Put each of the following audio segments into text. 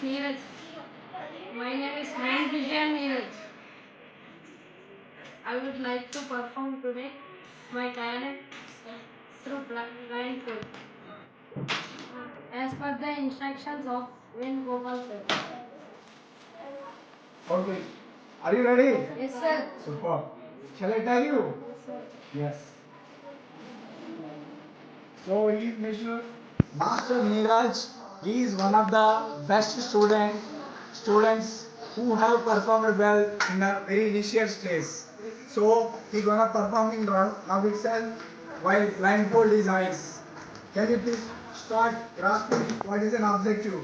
Neeraj. My name is Mindvision Neeraj. I would like to perform today my talent through blindfold as per the instructions of Venugopaal sir. Okay. Are you ready? Yes, sir. Super. Shall I tell you? Yes, sir. Yes. So he is Mr. Master Neeraj. He is one of the best students who have performed well in the very initial stage. So he gonna performing now itself while blindfold his eyes. Can you please start grasping what is an objective?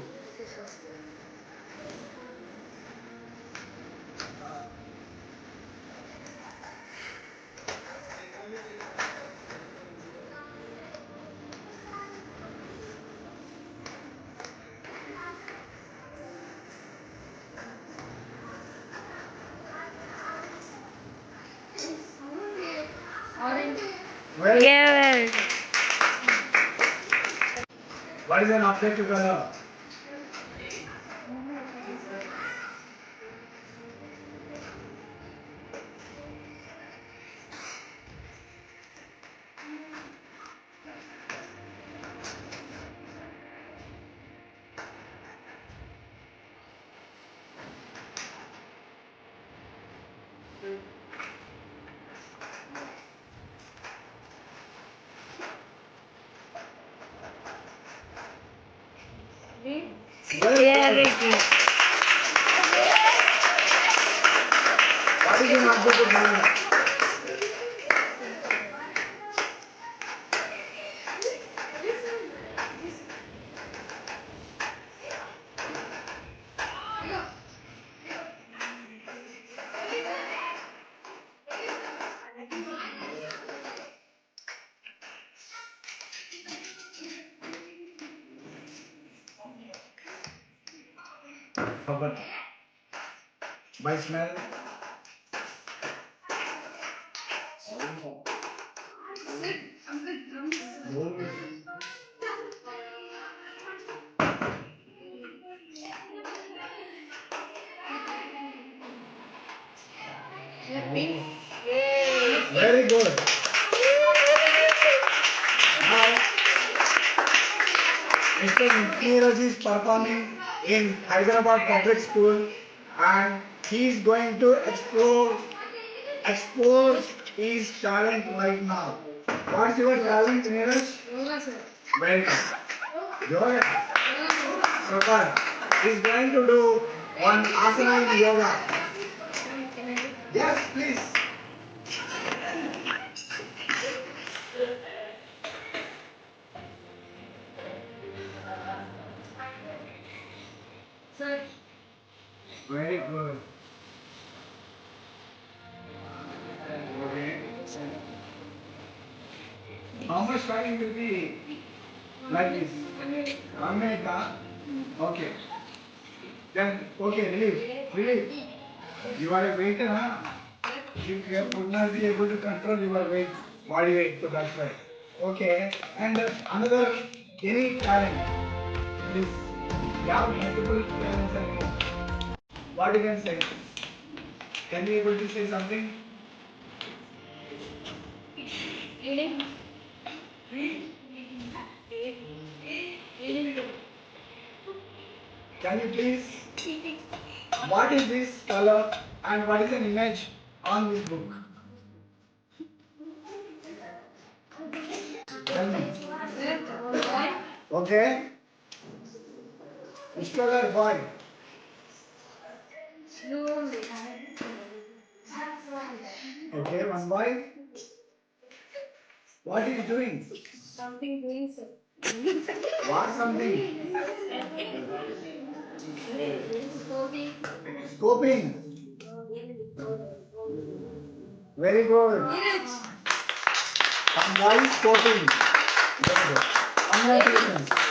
Orange. Well, what is an objective color? Green. Very good. What is an objective color? But by smell. Pink. Very good. Now, Mr. Neeraj is performing in Hyderabad Public School and he is going to explore his talent right now. What's your talent, Neeraj? Yoga, sir. Very good. Yoga. Super. He's going to do one asana in yoga. Can I do? Yes, please. Sir. Very good. Okay. How much time will be like this? 1 minute, huh? Okay. Then, okay, relief. Relief. You are a waiter, huh? You would not be able to control your weight, body weight, so that's why. Okay. And another, any talent. Please. You have multiple talents and more. What you can say? Can you able to say something? Reading. Reading. Can you please? What is this color and what is an image on this book? Tell me. Boy. Okay. Which color boy? Blue. Okay, one boy. What is he doing? Something green, sir. What something? Scoping. Scoping. Very good. Neeraj. One boy is scoping. Very good. Congratulations.